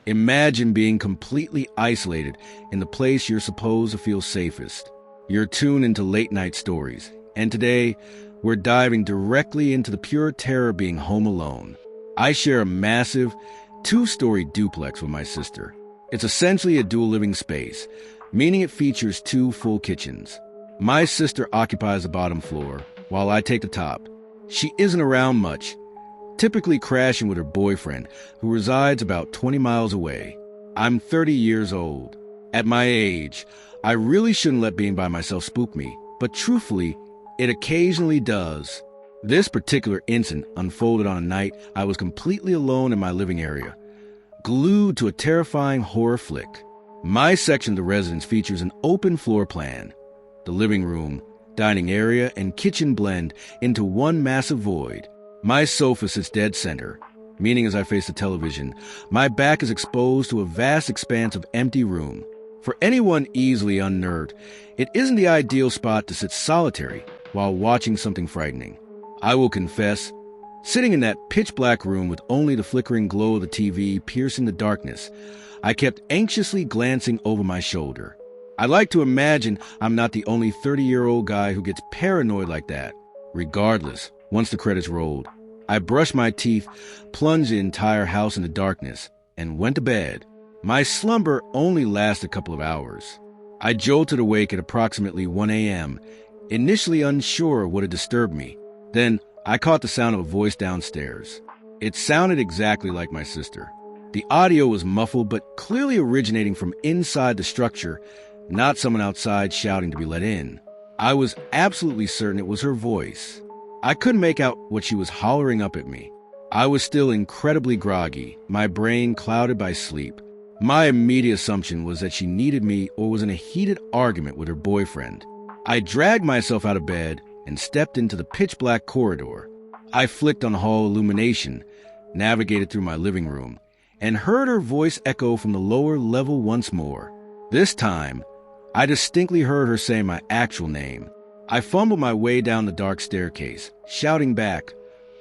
Imagine being completely isolated in the place you're supposed to feel safest. You're tuned into late-night stories, and today, we're diving directly into the pure terror of being home alone. I share a massive, two-story duplex with my sister. It's essentially a dual living space, meaning it features two full kitchens. My sister occupies the bottom floor, while I take the top. She isn't around much, typically crashing with her boyfriend, who resides about 20 miles away. I'm 30 years old. At my age, I really shouldn't let being by myself spook me, but truthfully, it occasionally does. This particular incident unfolded on a night I was completely alone in my living area, glued to a terrifying horror flick. My section of the residence features an open floor plan. The living room, dining area, and kitchen blend into one massive void. My sofa sits dead center, meaning as I face the television, my back is exposed to a vast expanse of empty room. For anyone easily unnerved, it isn't the ideal spot to sit solitary while watching something frightening. I will confess, sitting in that pitch-black room with only the flickering glow of the TV piercing the darkness, I kept anxiously glancing over my shoulder. I like to imagine I'm not the only 30-year-old guy who gets paranoid like that. Regardless, once the credits rolled, I brushed my teeth, plunged the entire house into darkness, and went to bed. My slumber only lasted a couple of hours. I jolted awake at approximately 1 a.m., initially unsure of what had disturbed me. Then, I caught the sound of a voice downstairs. It sounded exactly like my sister. The audio was muffled but clearly originating from inside the structure, not someone outside shouting to be let in. I was absolutely certain it was her voice. I couldn't make out what she was hollering up at me. I was still incredibly groggy, my brain clouded by sleep. My immediate assumption was that she needed me or was in a heated argument with her boyfriend. I dragged myself out of bed and stepped into the pitch-black corridor. I flicked on hall illumination, navigated through my living room, and heard her voice echo from the lower level once more. This time, I distinctly heard her say my actual name. I fumbled my way down the dark staircase, shouting back,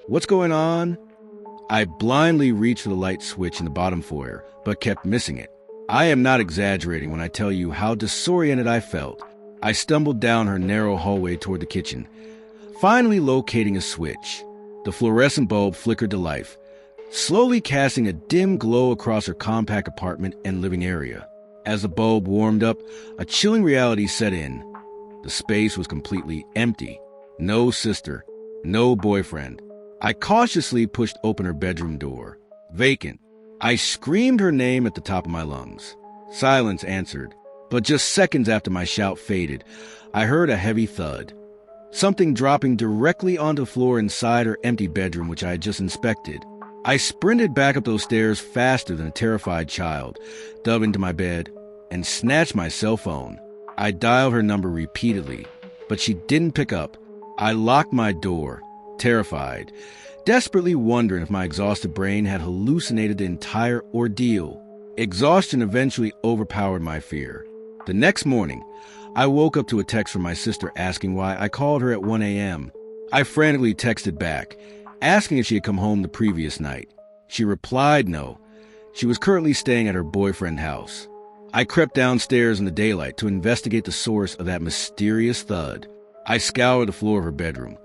"What's going on?" I blindly reached for the light switch in the bottom foyer, but kept missing it. I am not exaggerating when I tell you how disoriented I felt. I stumbled down her narrow hallway toward the kitchen, finally locating a switch. The fluorescent bulb flickered to life, slowly casting a dim glow across her compact apartment and living area. As the bulb warmed up, a chilling reality set in. The space was completely empty. No sister, no boyfriend. I cautiously pushed open her bedroom door. Vacant. I screamed her name at the top of my lungs. Silence answered. But just seconds after my shout faded, I heard a heavy thud. Something dropping directly onto the floor inside her empty bedroom, which I had just inspected. I sprinted back up those stairs faster than a terrified child, dove into my bed, and snatched my cell phone. I dialed her number repeatedly, but she didn't pick up. I locked my door, terrified, desperately wondering if my exhausted brain had hallucinated the entire ordeal. Exhaustion eventually overpowered my fear. The next morning, I woke up to a text from my sister asking why I called her at 1 a.m. I frantically texted back, asking if she had come home the previous night. She replied no. She was currently staying at her boyfriend's house. I crept downstairs in the daylight to investigate the source of that mysterious thud. I scoured the floor of her bedroom,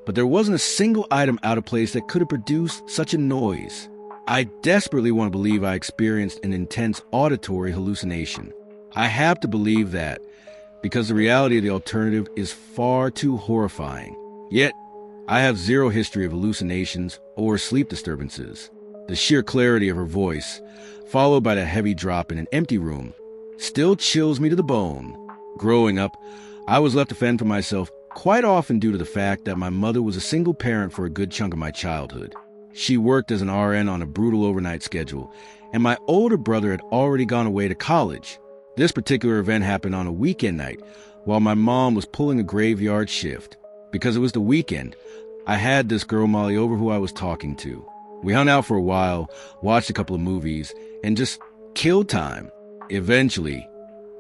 but there wasn't a single item out of place that could have produced such a noise. I desperately want to believe I experienced an intense auditory hallucination. I have to believe that, because the reality of the alternative is far too horrifying. Yet, I have zero history of hallucinations or sleep disturbances. The sheer clarity of her voice, followed by the heavy drop in an empty room, still chills me to the bone. Growing up, I was left to fend for myself quite often due to the fact that my mother was a single parent for a good chunk of my childhood. She worked as an RN on a brutal overnight schedule, and my older brother had already gone away to college. This particular event happened on a weekend night, while my mom was pulling a graveyard shift. Because it was the weekend, I had this girl Molly over who I was talking to. We hung out for a while, watched a couple of movies, and just killed time. Eventually,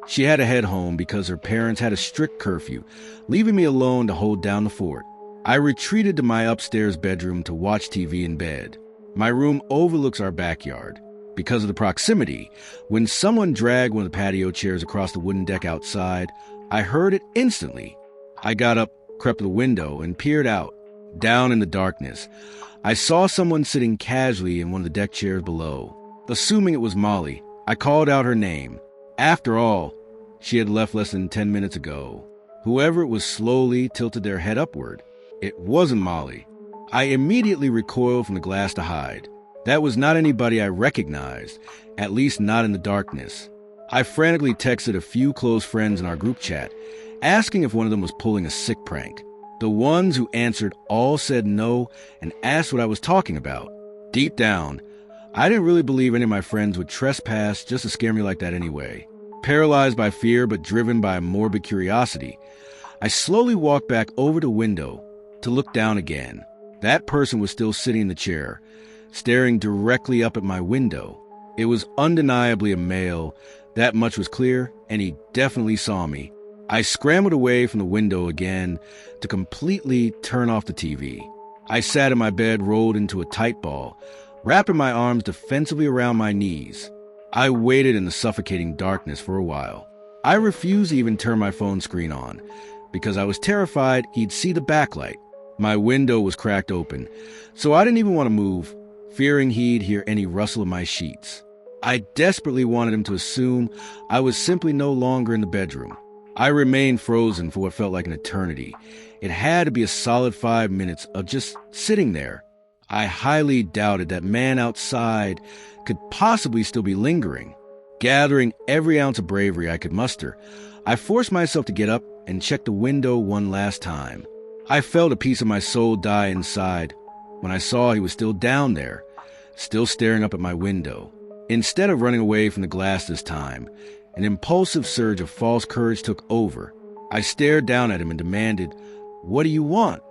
she had to head home because her parents had a strict curfew, leaving me alone to hold down the fort. I retreated to my upstairs bedroom to watch TV in bed. My room overlooks our backyard. Because of the proximity, when someone dragged one of the patio chairs across the wooden deck outside, I heard it instantly. I got up, crept to the window, and peered out. Down in the darkness, I saw someone sitting casually in one of the deck chairs below. Assuming it was Molly, I called out her name. After all, she had left less than 10 minutes ago. Whoever it was slowly tilted their head upward. It wasn't Molly. I immediately recoiled from the glass to hide. That was not anybody I recognized, at least not in the darkness. I frantically texted a few close friends in our group chat, asking if one of them was pulling a sick prank. The ones who answered all said no and asked what I was talking about. Deep down, I didn't really believe any of my friends would trespass just to scare me like that anyway. Paralyzed by fear but driven by a morbid curiosity, I slowly walked back over the window to look down again. That person was still sitting in the chair, staring directly up at my window. It was undeniably a male, that much was clear, and he definitely saw me. I scrambled away from the window again to completely turn off the TV. I sat in my bed, rolled into a tight ball, wrapping my arms defensively around my knees. I waited in the suffocating darkness for a while. I refused to even turn my phone screen on, because I was terrified he'd see the backlight. My window was cracked open, so I didn't even want to move, fearing he'd hear any rustle of my sheets. I desperately wanted him to assume I was simply no longer in the bedroom. I remained frozen for what felt like an eternity. It had to be a solid 5 minutes of just sitting there. I highly doubted that man outside could possibly still be lingering. Gathering every ounce of bravery I could muster, I forced myself to get up and check the window one last time. I felt a piece of my soul die inside when I saw he was still down there, still staring up at my window. Instead of running away from the glass this time, an impulsive surge of false courage took over. I stared down at him and demanded, "What do you want?"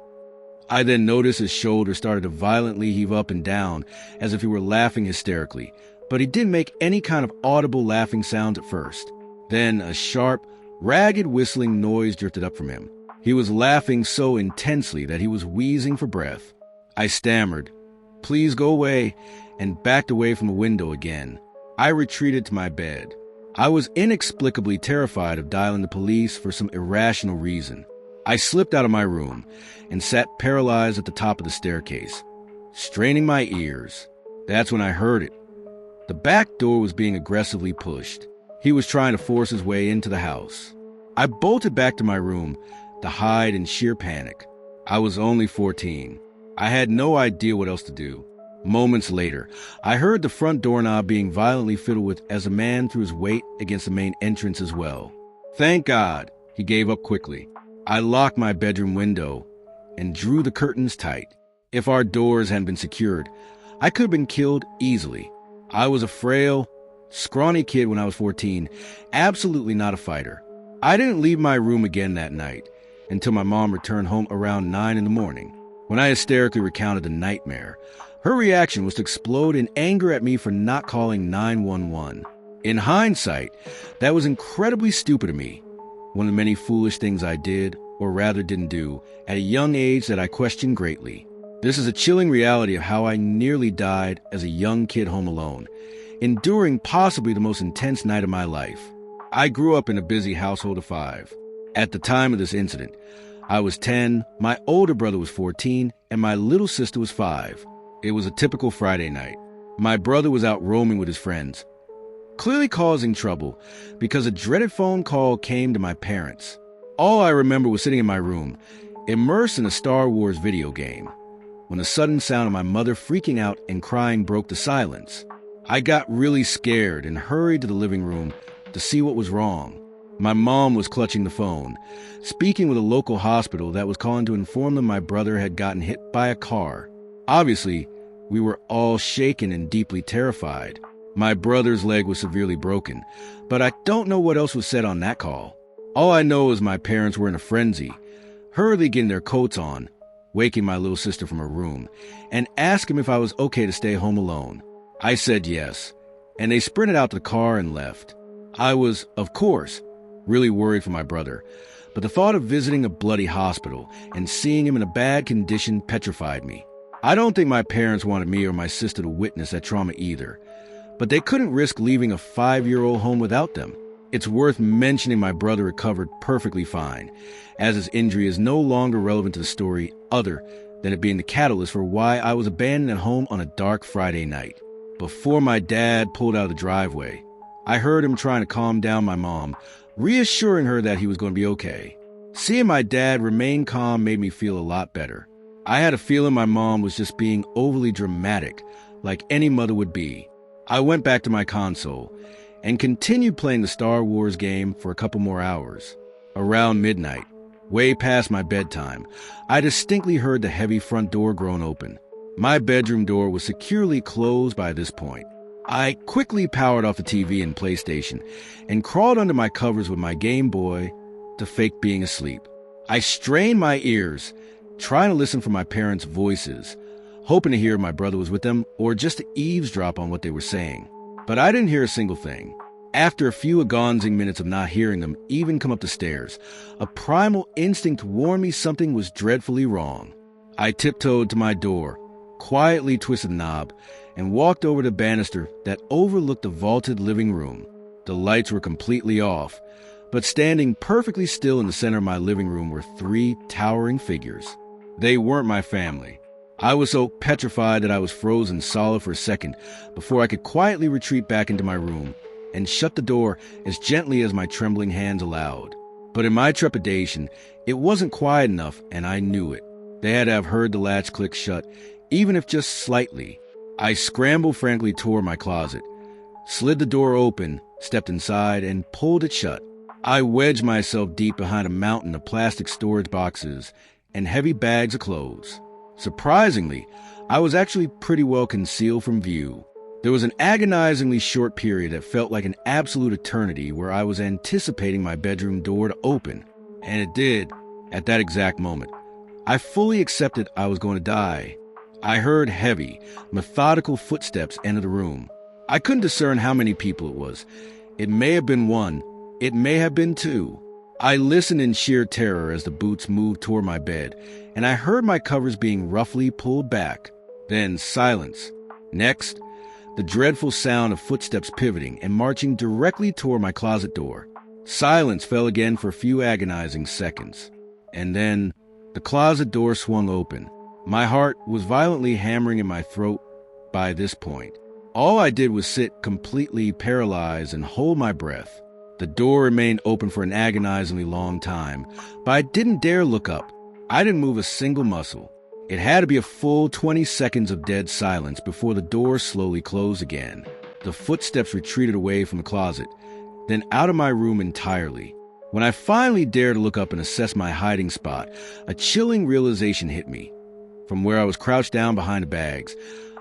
I then noticed his shoulders started to violently heave up and down as if he were laughing hysterically, but he didn't make any kind of audible laughing sounds at first. Then a sharp, ragged whistling noise drifted up from him. He was laughing so intensely that he was wheezing for breath. I stammered, "Please go away," and backed away from the window again. I retreated to my bed. I was inexplicably terrified of dialing the police for some irrational reason. I slipped out of my room and sat paralyzed at the top of the staircase, straining my ears. That's when I heard it. The back door was being aggressively pushed. He was trying to force his way into the house. I bolted back to my room to hide in sheer panic. I was only 14. I had no idea what else to do. Moments later, I heard the front doorknob being violently fiddled with as a man threw his weight against the main entrance as well. Thank God, he gave up quickly. I locked my bedroom window and drew the curtains tight. If our doors hadn't been secured, I could have been killed easily. I was a frail, scrawny kid when I was 14, absolutely not a fighter. I didn't leave my room again that night until my mom returned home around 9 in the morning. When I hysterically recounted the nightmare, her reaction was to explode in anger at me for not calling 911. In hindsight, that was incredibly stupid of me. One of the many foolish things I did, or rather didn't do, at a young age that I question greatly. This is a chilling reality of how I nearly died as a young kid home alone, enduring possibly the most intense night of my life. I grew up in a busy household of 5. At the time of this incident, I was 10, my older brother was 14, and my little sister was 5. It was a typical Friday night. My brother was out roaming with his friends, clearly causing trouble because a dreaded phone call came to my parents. All I remember was sitting in my room, immersed in a Star Wars video game, when the sudden sound of my mother freaking out and crying broke the silence. I got really scared and hurried to the living room to see what was wrong. My mom was clutching the phone, speaking with a local hospital that was calling to inform them my brother had gotten hit by a car. Obviously, we were all shaken and deeply terrified. My brother's leg was severely broken, but I don't know what else was said on that call. All I know is my parents were in a frenzy, hurriedly getting their coats on, waking my little sister from her room, and asking if I was okay to stay home alone. I said yes, and they sprinted out to the car and left. I was, of course, really worried for my brother, but the thought of visiting a bloody hospital and seeing him in a bad condition petrified me. I don't think my parents wanted me or my sister to witness that trauma either, but they couldn't risk leaving a 5-year-old home without them. It's worth mentioning my brother recovered perfectly fine, as his injury is no longer relevant to the story other than it being the catalyst for why I was abandoned at home on a dark Friday night. Before my dad pulled out of the driveway, I heard him trying to calm down my mom, reassuring her that he was going to be okay. Seeing my dad remain calm made me feel a lot better. I had a feeling my mom was just being overly dramatic, like any mother would be. I went back to my console and continued playing the Star Wars game for a couple more hours. Around midnight, way past my bedtime, I distinctly heard the heavy front door groan open. My bedroom door was securely closed by this point. I quickly powered off the TV and PlayStation and crawled under my covers with my Game Boy to fake being asleep. I strained my ears, trying to listen for my parents' voices, hoping to hear if my brother was with them or just to eavesdrop on what they were saying. But I didn't hear a single thing. After a few agonizing minutes of not hearing them even come up the stairs, a primal instinct warned me something was dreadfully wrong. I tiptoed to my door, quietly twisted the knob, and walked over to the banister that overlooked the vaulted living room. The lights were completely off, but standing perfectly still in the center of my living room were 3 towering figures. They weren't my family. I was so petrified that I was frozen solid for a second before I could quietly retreat back into my room and shut the door as gently as my trembling hands allowed. But in my trepidation, it wasn't quiet enough, and I knew it. They had to have heard the latch click shut, even if just slightly. I scrambled frantically toward my closet, slid the door open, stepped inside, and pulled it shut. I wedged myself deep behind a mountain of plastic storage boxes and heavy bags of clothes. Surprisingly, I was actually pretty well concealed from view. There was an agonizingly short period that felt like an absolute eternity where I was anticipating my bedroom door to open, and it did at that exact moment. I fully accepted I was going to die. I heard heavy, methodical footsteps enter the room. I couldn't discern how many people it was. It may have been 1, it may have been 2. I listened in sheer terror as the boots moved toward my bed, and I heard my covers being roughly pulled back. Then silence. Next, the dreadful sound of footsteps pivoting and marching directly toward my closet door. Silence fell again for a few agonizing seconds. And then the closet door swung open. My heart was violently hammering in my throat by this point. All I did was sit completely paralyzed and hold my breath. The door remained open for an agonizingly long time, but I didn't dare look up. I didn't move a single muscle. It had to be a full 20 seconds of dead silence before the door slowly closed again. The footsteps retreated away from the closet, then out of my room entirely. When I finally dared to look up and assess my hiding spot, a chilling realization hit me. From where I was crouched down behind the bags,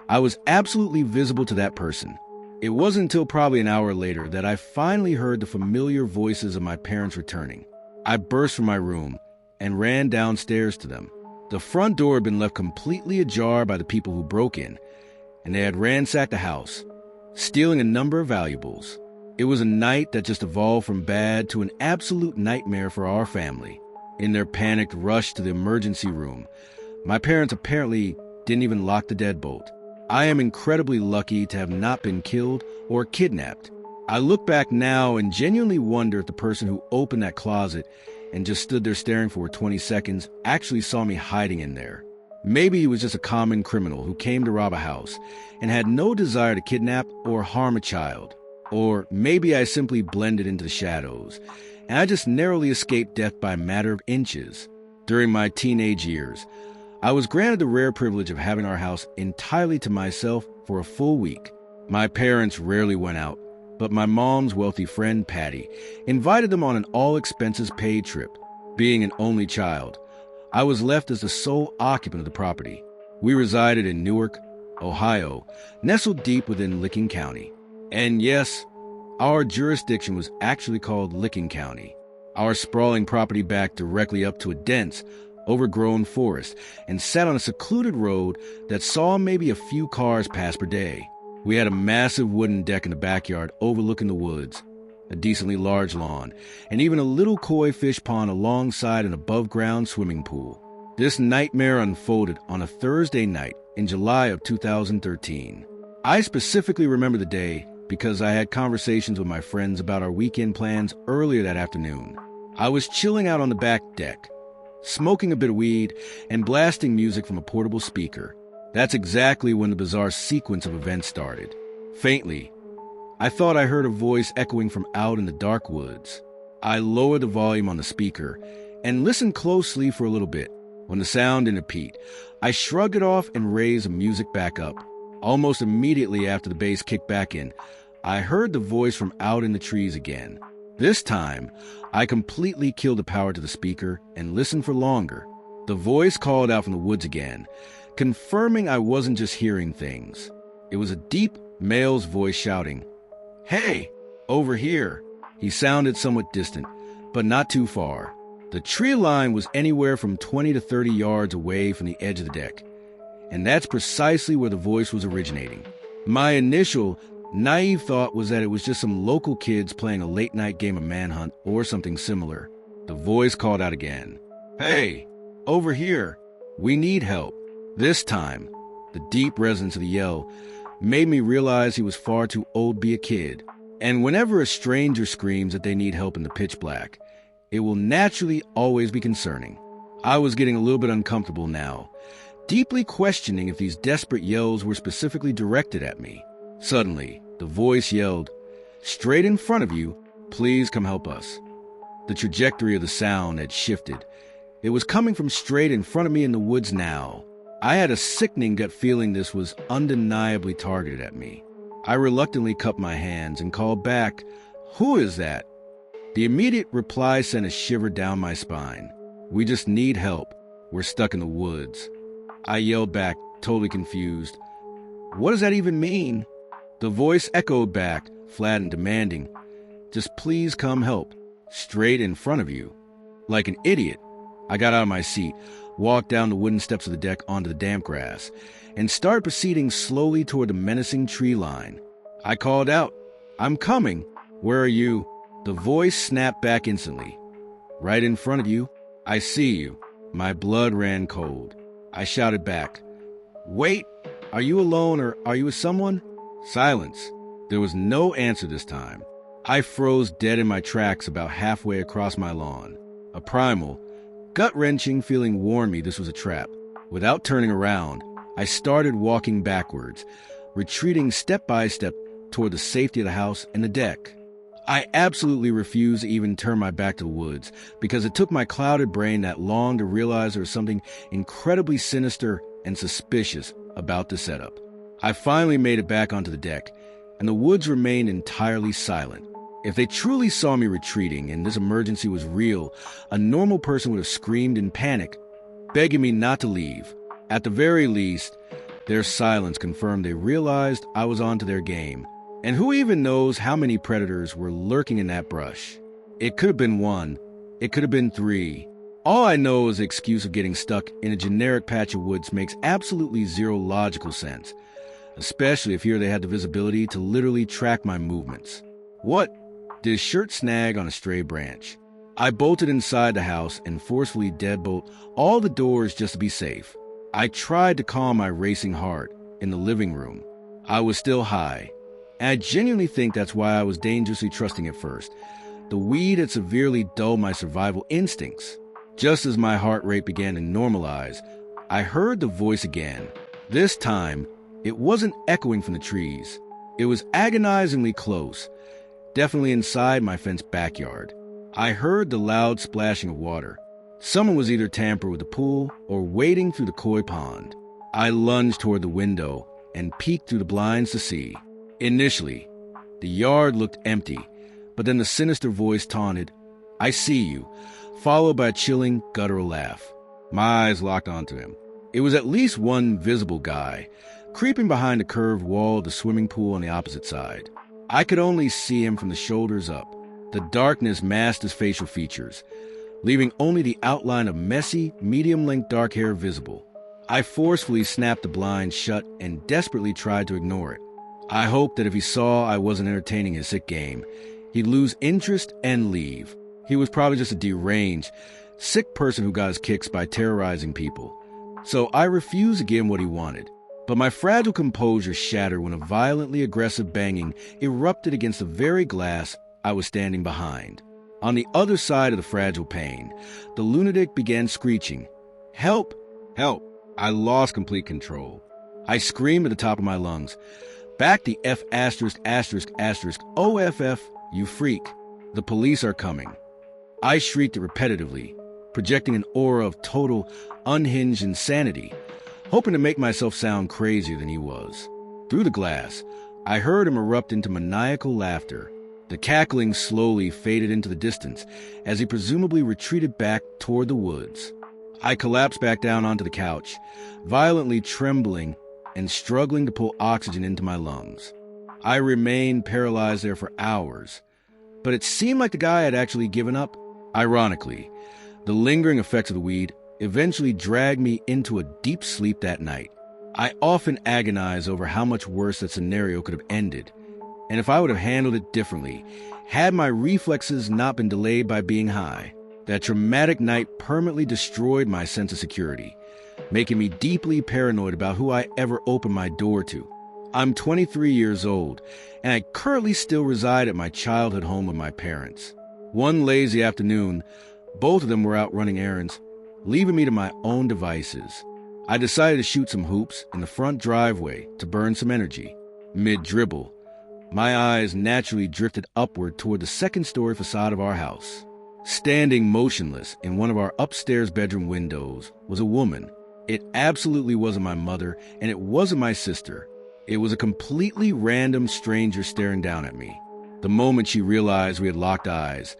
I was absolutely visible to that person. It wasn't until probably an hour later that I finally heard the familiar voices of my parents returning. I burst from my room and ran downstairs to them. The front door had been left completely ajar by the people who broke in, and they had ransacked the house, stealing a number of valuables. It was a night that just evolved from bad to an absolute nightmare for our family. In their panicked rush to the emergency room, my parents apparently didn't even lock the deadbolt. I am incredibly lucky to have not been killed or kidnapped. I look back now and genuinely wonder if the person who opened that closet and just stood there staring for 20 seconds actually saw me hiding in there. Maybe he was just a common criminal who came to rob a house and had no desire to kidnap or harm a child. Or maybe I simply blended into the shadows, and I just narrowly escaped death by a matter of inches. During my teenage years, I was granted the rare privilege of having our house entirely to myself for a full week. My parents rarely went out, but my mom's wealthy friend, Patty, invited them on an all-expenses-paid trip. Being an only child, I was left as the sole occupant of the property. We resided in Newark, Ohio, nestled deep within Licking County. And yes, our jurisdiction was actually called Licking County. Our sprawling property backed directly up to a dense, overgrown forest and sat on a secluded road that saw maybe a few cars pass per day. We had a massive wooden deck in the backyard overlooking the woods, a decently large lawn, and even a little koi fish pond alongside an above-ground swimming pool. This nightmare unfolded on a Thursday night in July of 2013. I specifically remember the day because I had conversations with my friends about our weekend plans earlier that afternoon. I was chilling out on the back deck, smoking a bit of weed and blasting music from a portable speaker. That's exactly when the bizarre sequence of events started. Faintly, I thought I heard a voice echoing from out in the dark woods. I lowered the volume on the speaker and listened closely for a little bit. When the sound didn't repeat, I shrugged it off and raised the music back up. Almost immediately after the bass kicked back in, I heard the voice from out in the trees again. This time, I completely killed the power to the speaker and listened for longer. The voice called out from the woods again, confirming I wasn't just hearing things. It was a deep male's voice shouting, "Hey, over here." He sounded somewhat distant, but not too far. The tree line was anywhere from 20 to 30 yards away from the edge of the deck, and that's precisely where the voice was originating. My initial, naive thought was that it was just some local kids playing a late-night game of manhunt or something similar. The voice called out again, "Hey, over here. We need help." This time, the deep resonance of the yell made me realize he was far too old to be a kid. And whenever a stranger screams that they need help in the pitch black, it will naturally always be concerning. I was getting a little bit uncomfortable now, deeply questioning if these desperate yells were specifically directed at me. Suddenly, the voice yelled, "Straight in front of you, please come help us." The trajectory of the sound had shifted. It was coming from straight in front of me in the woods now. I had a sickening gut feeling this was undeniably targeted at me. I reluctantly cupped my hands and called back, "Who is that?" The immediate reply sent a shiver down my spine. "We just need help. We're stuck in the woods." I yelled back, totally confused. "What does that even mean?" The voice echoed back, flat and demanding, "Just please come help. Straight in front of you." Like an idiot, I got out of my seat, walked down the wooden steps of the deck onto the damp grass, and started proceeding slowly toward the menacing tree line. I called out, "I'm coming. Where are you?" The voice snapped back instantly. "Right in front of you. I see you." My blood ran cold. I shouted back, "Wait, are you alone or are you with someone?" Silence. There was no answer this time. I froze dead in my tracks about halfway across my lawn. A primal, gut-wrenching feeling warned me this was a trap. Without turning around, I started walking backwards, retreating step by step toward the safety of the house and the deck. I absolutely refused to even turn my back to the woods because it took my clouded brain that long to realize there was something incredibly sinister and suspicious about the setup. I finally made it back onto the deck, and the woods remained entirely silent. If they truly saw me retreating and this emergency was real, a normal person would have screamed in panic, begging me not to leave. At the very least, their silence confirmed they realized I was onto their game. And who even knows how many predators were lurking in that brush? It could have been one. It could have been three. All I know is the excuse of getting stuck in a generic patch of woods makes absolutely zero logical sense, especially if here they had the visibility to literally track my movements. What? Did his shirt snag on a stray branch? I bolted inside the house and forcefully deadbolt all the doors just to be safe. I tried to calm my racing heart in the living room. I was still high, and I genuinely think that's why I was dangerously trusting at first. The weed had severely dulled my survival instincts. Just as my heart rate began to normalize, I heard the voice again. This time, it wasn't echoing from the trees. It was agonizingly close, definitely inside my fenced backyard. I heard the loud splashing of water. Someone was either tampering with the pool or wading through the koi pond. I lunged toward the window and peeked through the blinds to see. Initially, the yard looked empty, but then the sinister voice taunted, "I see you," followed by a chilling, guttural laugh. My eyes locked onto him. It was at least one visible guy, creeping behind the curved wall of the swimming pool on the opposite side. I could only see him from the shoulders up. The darkness masked his facial features, leaving only the outline of messy, medium-length dark hair visible. I forcefully snapped the blinds shut and desperately tried to ignore it. I hoped that if he saw I wasn't entertaining his sick game, he'd lose interest and leave. He was probably just a deranged, sick person who got his kicks by terrorizing people. So I refused to give him what he wanted. But my fragile composure shattered when a violently aggressive banging erupted against the very glass I was standing behind. On the other side of the fragile pane, the lunatic began screeching, "Help! Help!" I lost complete control. I screamed at the top of my lungs, "Back the F asterisk asterisk asterisk OFF, you freak. The police are coming." I shrieked it repetitively, projecting an aura of total, unhinged insanity, hoping to make myself sound crazier than he was. Through the glass, I heard him erupt into maniacal laughter. The cackling slowly faded into the distance as he presumably retreated back toward the woods. I collapsed back down onto the couch, violently trembling and struggling to pull oxygen into my lungs. I remained paralyzed there for hours, but it seemed like the guy had actually given up. Ironically, the lingering effects of the weed eventually dragged me into a deep sleep that night. I often agonize over how much worse that scenario could have ended, and if I would have handled it differently, had my reflexes not been delayed by being high. That traumatic night permanently destroyed my sense of security, making me deeply paranoid about who I ever opened my door to. I'm 23 years old, and I currently still reside at my childhood home with my parents. One lazy afternoon, both of them were out running errands, leaving me to my own devices. I decided to shoot some hoops in the front driveway to burn some energy. Mid-dribble, my eyes naturally drifted upward toward the second-story facade of our house. Standing motionless in one of our upstairs bedroom windows was a woman. It absolutely wasn't my mother, and it wasn't my sister. It was a completely random stranger staring down at me. The moment she realized we had locked eyes,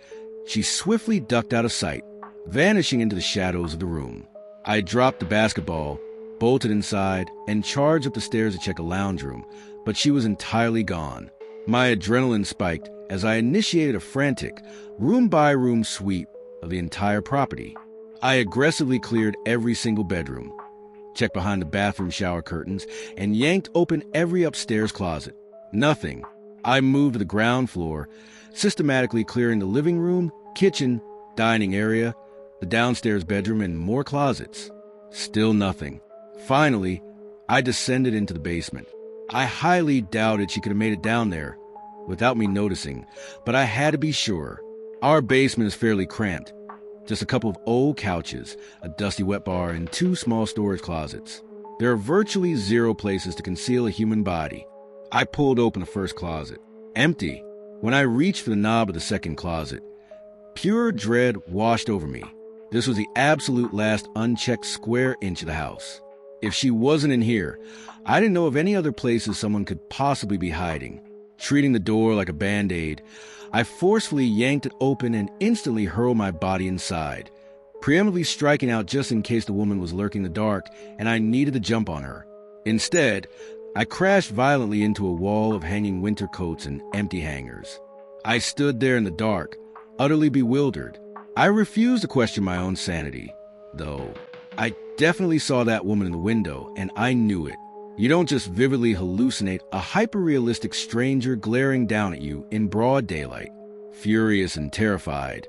she swiftly ducked out of sight, vanishing into the shadows of the room. I dropped the basketball, bolted inside, and charged up the stairs to check the lounge room, but she was entirely gone. My adrenaline spiked as I initiated a frantic, room-by-room sweep of the entire property. I aggressively cleared every single bedroom, checked behind the bathroom shower curtains, and yanked open every upstairs closet. Nothing. I moved to the ground floor, systematically clearing the living room, kitchen, dining area, the downstairs bedroom, and more closets. Still nothing. Finally, I descended into the basement. I highly doubted she could have made it down there without me noticing, but I had to be sure. Our basement is fairly cramped. Just a couple of old couches, a dusty wet bar, and 2 small storage closets. There are virtually 0 places to conceal a human body. I pulled open the first closet. Empty. When I reached for the knob of the second closet, pure dread washed over me. This was the absolute last unchecked square inch of the house. If she wasn't in here, I didn't know of any other places someone could possibly be hiding. Treating the door like a Band-Aid, I forcefully yanked it open and instantly hurled my body inside, preemptively striking out just in case the woman was lurking in the dark and I needed to jump on her. Instead, I crashed violently into a wall of hanging winter coats and empty hangers. I stood there in the dark, utterly bewildered. I refused to question my own sanity, though. I definitely saw that woman in the window, and I knew it. You don't just vividly hallucinate a hyper-realistic stranger glaring down at you in broad daylight. Furious and terrified,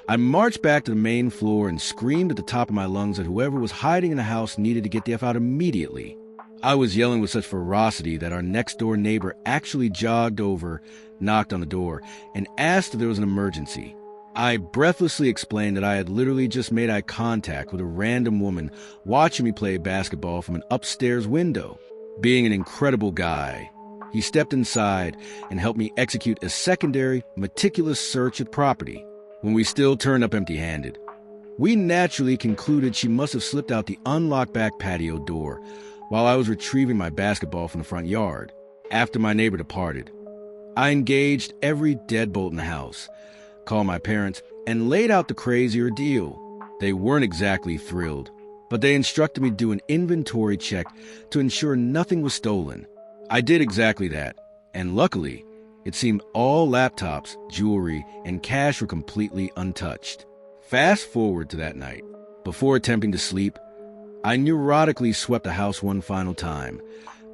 I marched back to the main floor and screamed at the top of my lungs that whoever was hiding in the house needed to get the F out immediately. I was yelling with such ferocity that our next-door neighbor actually jogged over, knocked on the door, and asked if there was an emergency. I breathlessly explained that I had literally just made eye contact with a random woman watching me play basketball from an upstairs window. Being an incredible guy, he stepped inside and helped me execute a secondary, meticulous search of property. When we still turned up empty-handed, we naturally concluded she must have slipped out the unlocked back patio door while I was retrieving my basketball from the front yard. After my neighbor departed, I engaged every deadbolt in the house, called my parents, and laid out the crazy ordeal. They weren't exactly thrilled, but they instructed me to do an inventory check to ensure nothing was stolen. I did exactly that, and luckily, it seemed all laptops, jewelry, and cash were completely untouched. Fast forward to that night. Before attempting to sleep, I neurotically swept the house one final time,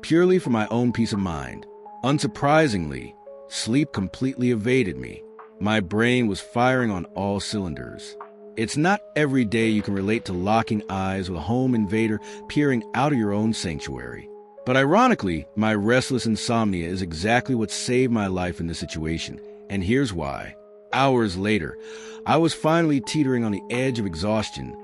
purely for my own peace of mind. Unsurprisingly, sleep completely evaded me. My brain was firing on all cylinders. It's not every day you can relate to locking eyes with a home invader peering out of your own sanctuary. But ironically, my restless insomnia is exactly what saved my life in this situation, and here's why. Hours later, I was finally teetering on the edge of exhaustion,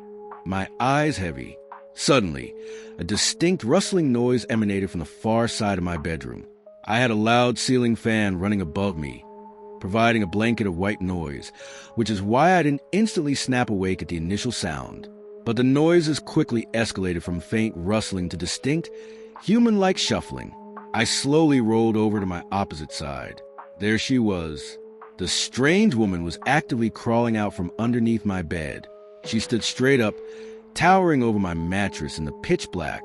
my eyes heavy. Suddenly, a distinct rustling noise emanated from the far side of my bedroom. I had a loud ceiling fan running above me, providing a blanket of white noise, which is why I didn't instantly snap awake at the initial sound. But the noises quickly escalated from faint rustling to distinct, human-like shuffling. I slowly rolled over to my opposite side. There she was. The strange woman was actively crawling out from underneath my bed. She stood straight up, towering over my mattress in the pitch black.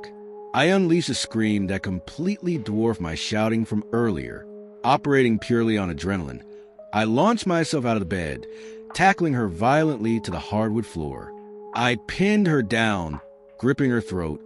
I unleashed a scream that completely dwarfed my shouting from earlier. Operating purely on adrenaline, I launched myself out of the bed, tackling her violently to the hardwood floor. I pinned her down, gripping her throat,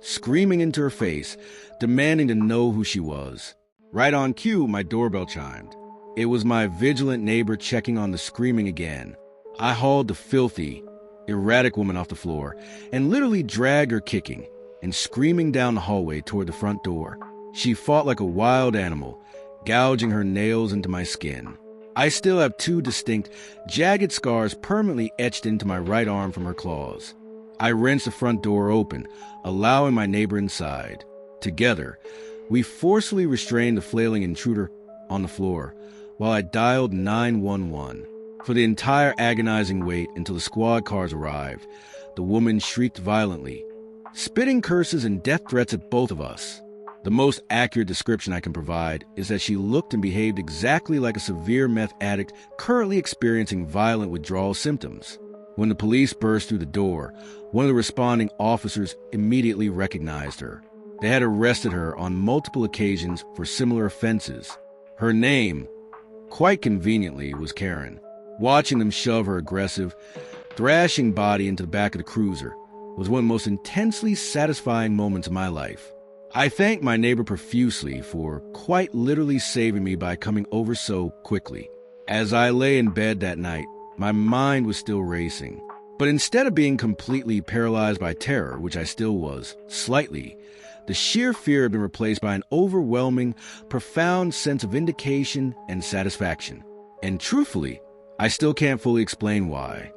screaming into her face, demanding to know who she was. Right on cue, my doorbell chimed. It was my vigilant neighbor checking on the screaming again. I hauled the filthy, erratic woman off the floor and literally dragged her kicking and screaming down the hallway toward the front door. She fought like a wild animal, gouging her nails into my skin. I still have 2 distinct, jagged scars permanently etched into my right arm from her claws. I wrenched the front door open, allowing my neighbor inside. Together, we forcefully restrained the flailing intruder on the floor while I dialed 911. For the entire agonizing wait until the squad cars arrived, the woman shrieked violently, spitting curses and death threats at both of us. The most accurate description I can provide is that she looked and behaved exactly like a severe meth addict currently experiencing violent withdrawal symptoms. When the police burst through the door, one of the responding officers immediately recognized her. They had arrested her on multiple occasions for similar offenses. Her name, quite conveniently, was Karen. Watching them shove her aggressive, thrashing body into the back of the cruiser was one of the most intensely satisfying moments of my life. I thanked my neighbor profusely for quite literally saving me by coming over so quickly. As I lay in bed that night, my mind was still racing. But instead of being completely paralyzed by terror, which I still was, slightly, the sheer fear had been replaced by an overwhelming, profound sense of vindication and satisfaction. And truthfully, I still can't fully explain why.